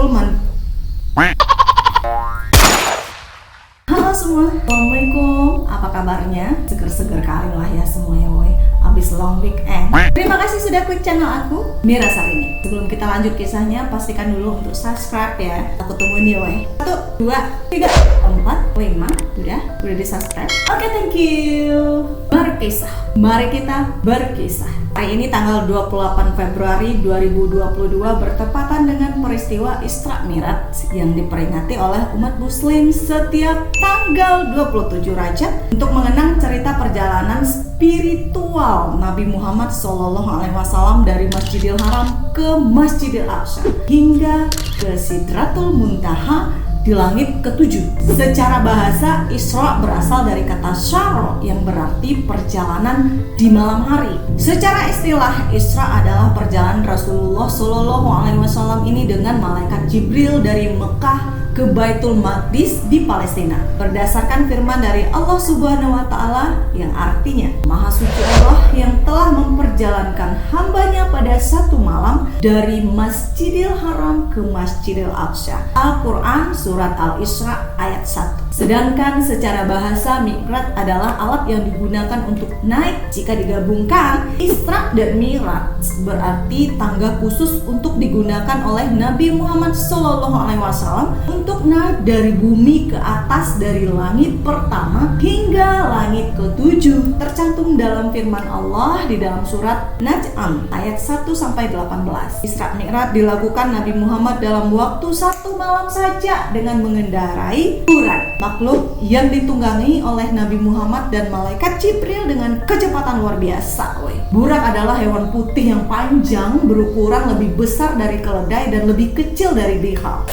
Sidratul Halo semua, Assalamualaikum. Apa kabarnya? Seger-seger kali lah ya semuanya woy. Abis long weekend. Terima kasih sudah klik channel aku, Mira Sarini. Sebelum kita lanjut kisahnya, pastikan dulu untuk subscribe ya. Aku tungguin ya woy. 1, 2, 3, 4, 5. Udah di subscribe. Oke, thank you. Berkisah. Mari kita berkisah. Hari ini tanggal 28 Februari 2022 bertepatan dengan peristiwa Isra Mi'raj yang diperingati oleh umat muslim setiap tanggal 27 Rajab untuk mengenang cerita perjalanan spiritual Nabi Muhammad SAW dari Masjidil Haram ke Masjidil Aqsa hingga ke Sidratul Muntaha di langit ketujuh. Secara bahasa, Isra berasal dari kata syara yang berarti perjalanan di malam hari. Secara istilah, Isra adalah perjalanan Rasulullah SAW ini dengan malaikat Jibril dari Mekah ke Baitul Maqdis di Palestina. Berdasarkan firman dari Allah Subhanahu wa Ta'ala yang artinya, Maha Suci Allah yang telah memperjalankan hambanya pada satu malam dari Masjidil Haram ke Masjidil Aqsa. Al-Quran Surat Al-Isra ayat 1. Sedangkan secara bahasa, Mi'raj adalah alat yang digunakan untuk naik. Jika digabungkan, Isra dan Mi'raj berarti tangga khusus untuk digunakan oleh Nabi Muhammad SAW untuk naik dari bumi ke atas dari langit pertama hingga langit ke-7. Tercantum dalam firman Allah di dalam surat Najm ayat 1-18. Isra Mi'raj dilakukan Nabi Muhammad dalam waktu satu malam saja dengan mengendarai burak, makhluk yang ditunggangi oleh Nabi Muhammad dan malaikat Jibril dengan kecepatan luar biasa. Burak adalah hewan putih yang panjang, berukuran lebih besar dari keledai dan lebih kecil dari bihal.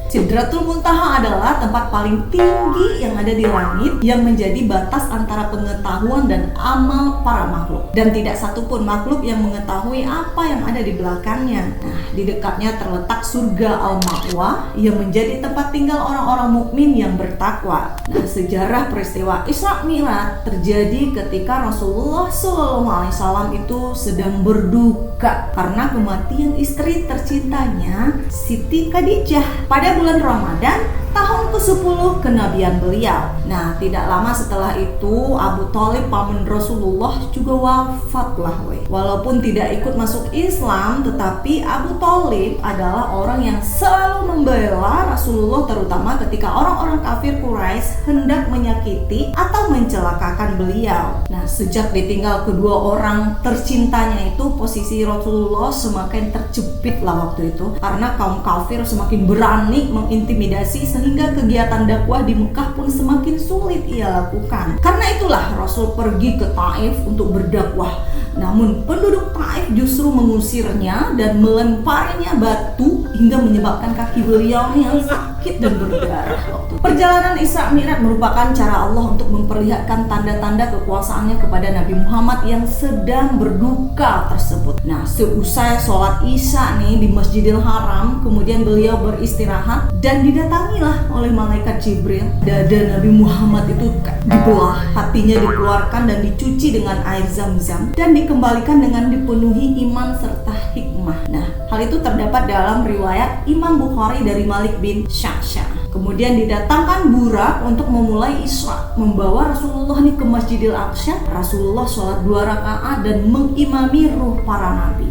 Sidratul Muntaha adalah tempat paling tinggi yang ada di langit yang menjadi batas antara pengetahuan dan amal para makhluk, dan tidak satupun makhluk yang mengetahui apa yang ada di belakangnya. Nah, di dekatnya terletak surga Al-Ma'wa yang menjadi tempat tinggal orang-orang mukmin yang bertakwa. Nah, sejarah peristiwa Isra Mi'raj terjadi ketika Rasulullah SAW itu sedang berduka karena kematian istri tercintanya Siti Khadijah pada bulan Ramadan tahun ke-10 kenabian beliau. Nah, tidak lama setelah itu Abu Thalib paman Rasulullah juga wafatlah. Walaupun tidak ikut masuk Islam, tetapi Abu Thalib adalah orang yang selalu membela Rasulullah, terutama ketika orang-orang kafir Quraisy hendak menyakiti atau mencelakakan beliau. Nah, sejak ditinggal kedua orang tercintanya itu, posisi Rasulullah semakin terjepitlah waktu itu karena kaum kafir semakin berani mengintimidasi sehingga kegiatan dakwah di Mekah pun semakin sulit ia lakukan. Karena itulah Rasul pergi ke Taif untuk berdakwah. Namun penduduk Taif justru mengusirnya dan melemparinya batu hingga menyebabkan kaki beliau yang sakit dan berdarah. Perjalanan Isra Mi'raj merupakan cara Allah untuk memperlihatkan tanda-tanda kekuasaannya kepada Nabi Muhammad yang sedang berduka tersebut. Nah, seusai sholat Isya nih di Masjidil Haram, kemudian beliau beristirahat dan didatangilah oleh malaikat Jibril. Dada Nabi Muhammad itu dibelah, hatinya dikeluarkan dan dicuci dengan air Zam-Zam dan dikembalikan dengan dipenuhi iman serta hikmah. Nah, hal itu terdapat dalam riwayat Imam Bukhari dari Malik bin Sya'syah. Kemudian didatangkan burak untuk memulai Isra, membawa Rasulullah ini ke Masjidil Aqsa. Rasulullah sholat 2 rakaat dan mengimami ruh para nabi.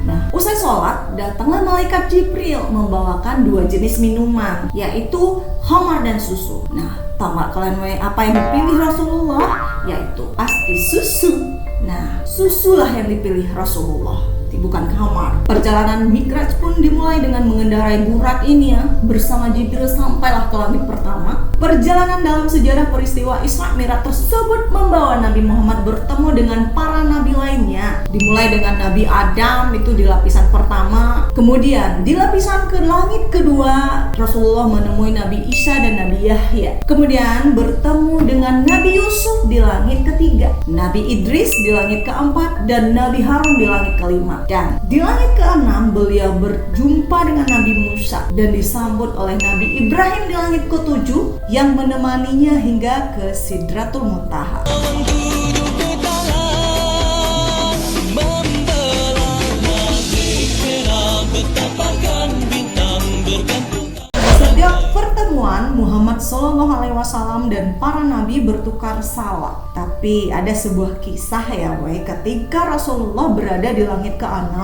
Nah, usai sholat, datanglah malaikat Jibril membawakan 2 jenis minuman, yaitu khamar dan susu. Nah, tahu nggak kalian apa yang dipilih Rasulullah? Yaitu pasti susu. Nah, susulah yang dipilih Rasulullah, bukan khamar. Perjalanan Mi'raj pun dimulai dengan mengendarai burak ini ya, bersama Jibril sampailah ke langit pertama. Perjalanan dalam sejarah peristiwa Isra Mi'raj tersebut membawa Nabi Muhammad bertemu dengan para nabi lainnya. Dimulai dengan Nabi Adam itu di lapisan pertama, kemudian di lapisan ke langit kedua Rasulullah menemui Nabi Isa dan Nabi Yahya. Kemudian bertemu dengan Nabi Yusuf di langit ketiga, Nabi Idris di langit keempat, dan Nabi Harun di langit kelima. Dan di langit ke-6 beliau berjumpa dengan Nabi Musa dan disambut oleh Nabi Ibrahim di langit ke-7 yang menemaninya hingga ke Sidratul Muntaha. Muhammad SAW dan para nabi bertukar salam. Tapi ada sebuah kisah ya ketika Rasulullah berada di langit ke-6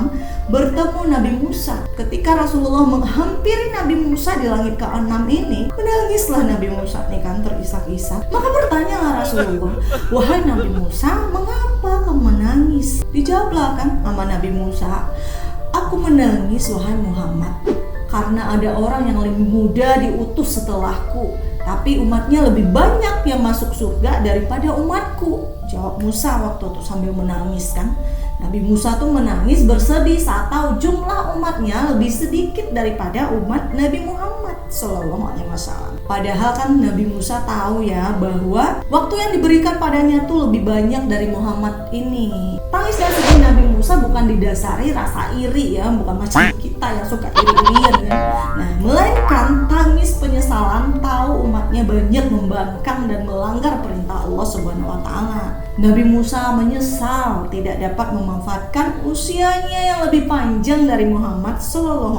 bertemu Nabi Musa. Ketika Rasulullah menghampiri Nabi Musa di langit ke-6 ini, menangislah Nabi Musa nih kan, terisak-isak. Maka bertanyalah Rasulullah, "Wahai Nabi Musa, mengapa kamu menangis?" Dijawablah kan sama Nabi Musa, "Aku menangis wahai Muhammad karena ada orang yang lebih muda diutus setelahku, tapi umatnya lebih banyak yang masuk surga daripada umatku." Jawab Musa waktu itu sambil menangis kan. Nabi Musa tuh menangis bersedih saat tahu jumlah umatnya lebih sedikit daripada umat Nabi Muhammad SAW. Padahal kan Nabi Musa tahu ya bahwa waktu yang diberikan padanya tuh lebih banyak dari Muhammad ini. Tangis dan sedih Nabi Musa bukan didasari rasa iri ya, bukan macam kita yang suka iri-irian ya. Nah, melainkan tangis penyesalan tahu umatnya banyak membangkang dan melanggar perintah Allah Subhanahu wa taala. Nabi Musa menyesal tidak dapat memanfaatkan usianya yang lebih panjang dari Muhammad SAW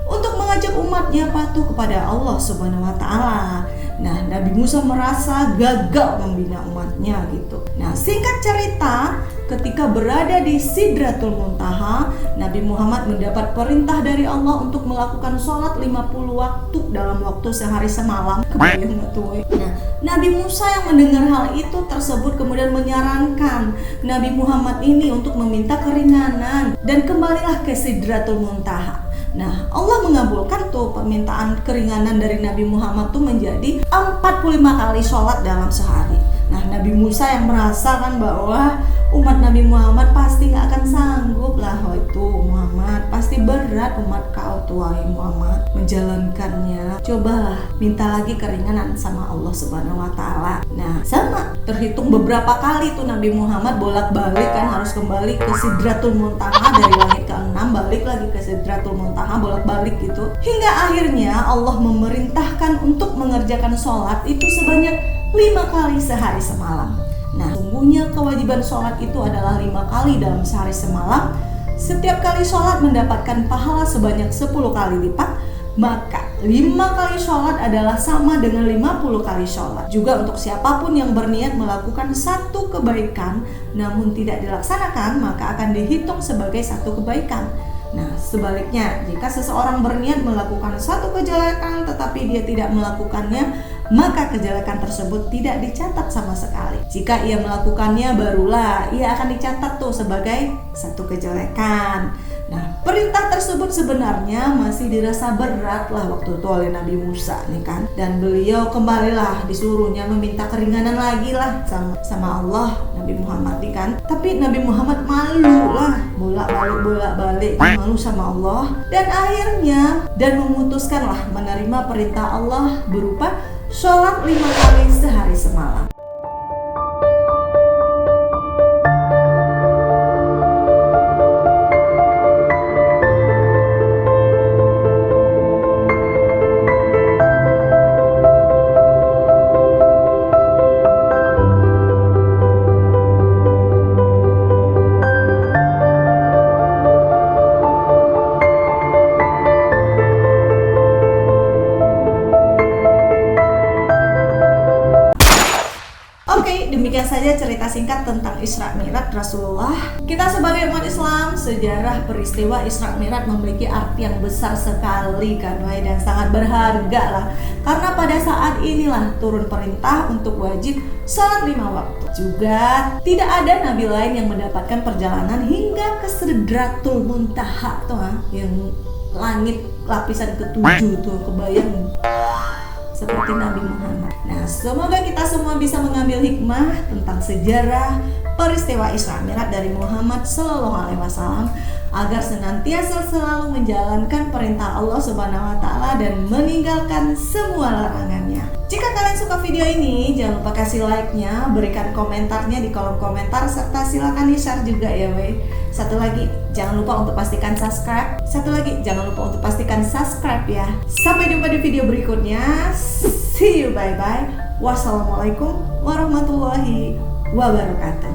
untuk mengajak umatnya patuh kepada Allah Subhanahu wa taala. Nah, Nabi Musa merasa gagal membina umatnya gitu. Nah, singkat cerita, ketika berada di Sidratul Muntaha, Nabi Muhammad mendapat perintah dari Allah untuk melakukan sholat 50 waktu dalam waktu sehari semalam. Kebayang nggak tuh? Nah, Nabi Musa yang mendengar hal itu tersebut kemudian menyarankan Nabi Muhammad ini untuk meminta keringanan dan kembalilah ke Sidratul Muntaha. Nah, Allah mengabulkan tuh permintaan keringanan dari Nabi Muhammad tuh menjadi 45 kali sholat dalam sehari. Nah, Nabi Musa yang merasa kan bahwa umat Nabi Muhammad pasti gak akan sanggup lah, itu Muhammad pasti berat umat kau tuh Muhammad menjalankannya. Cobalah minta lagi keringanan sama Allah Subhanahu wa taala. Nah, sama terhitung beberapa kali tuh Nabi Muhammad bolak-balik kan, harus kembali ke Sidratul Muntaha dari langit ke-6, balik lagi ke Sidratul Muntaha, bolak-balik gitu. Hingga akhirnya Allah memerintahkan untuk mengerjakan sholat itu sebanyak 5 kali sehari semalam. Nah, sungguhnya kewajiban sholat itu adalah 5 kali dalam sehari semalam. Setiap kali sholat mendapatkan pahala sebanyak 10 kali lipat. Maka 5 kali sholat adalah sama dengan 50 kali sholat. Juga untuk siapapun yang berniat melakukan satu kebaikan namun tidak dilaksanakan, maka akan dihitung sebagai satu kebaikan. Nah, sebaliknya, jika seseorang berniat melakukan satu kejelekan tetapi dia tidak melakukannya, maka kejelekan tersebut tidak dicatat sama sekali. Jika ia melakukannya, barulah ia akan dicatat tuh sebagai satu kejelekan. Nah, perintah tersebut sebenarnya masih dirasa berat lah waktu itu oleh Nabi Musa nih kan. Dan beliau kembalilah disuruhnya meminta keringanan lagi lah sama Allah, Nabi Muhammad nih kan. Tapi Nabi Muhammad malu lah, bolak-balik malu sama Allah. Dan akhirnya memutuskanlah menerima perintah Allah berupa sholat 5 kali sehari semalam. Demikian saja cerita singkat tentang Isra Mi'raj Rasulullah. Kita sebagai umat Islam, sejarah peristiwa Isra Mi'raj memiliki arti yang besar sekali kan, dan sangat berharga lah. Karena pada saat inilah turun perintah untuk wajib sholat 5 waktu. Juga tidak ada nabi lain yang mendapatkan perjalanan hingga ke Sidratul Muntaha tuh, yang langit lapisan ke-7 tuh, kebayang seperti Nabi Muhammad. Nah, semoga kita semua bisa mengambil hikmah tentang sejarah peristiwa Isra Mi'raj dari Muhammad SAW agar senantiasa selalu menjalankan perintah Allah Subhanahu wa taala dan meninggalkan semua larangannya. Jika kalian suka video ini, jangan lupa kasih like-nya, berikan komentarnya di kolom komentar, serta silakan di-share juga ya Satu lagi, jangan lupa untuk pastikan subscribe. Ya. Sampai jumpa di video berikutnya. See you, bye-bye. Wassalamualaikum warahmatullahi wabarakatuh.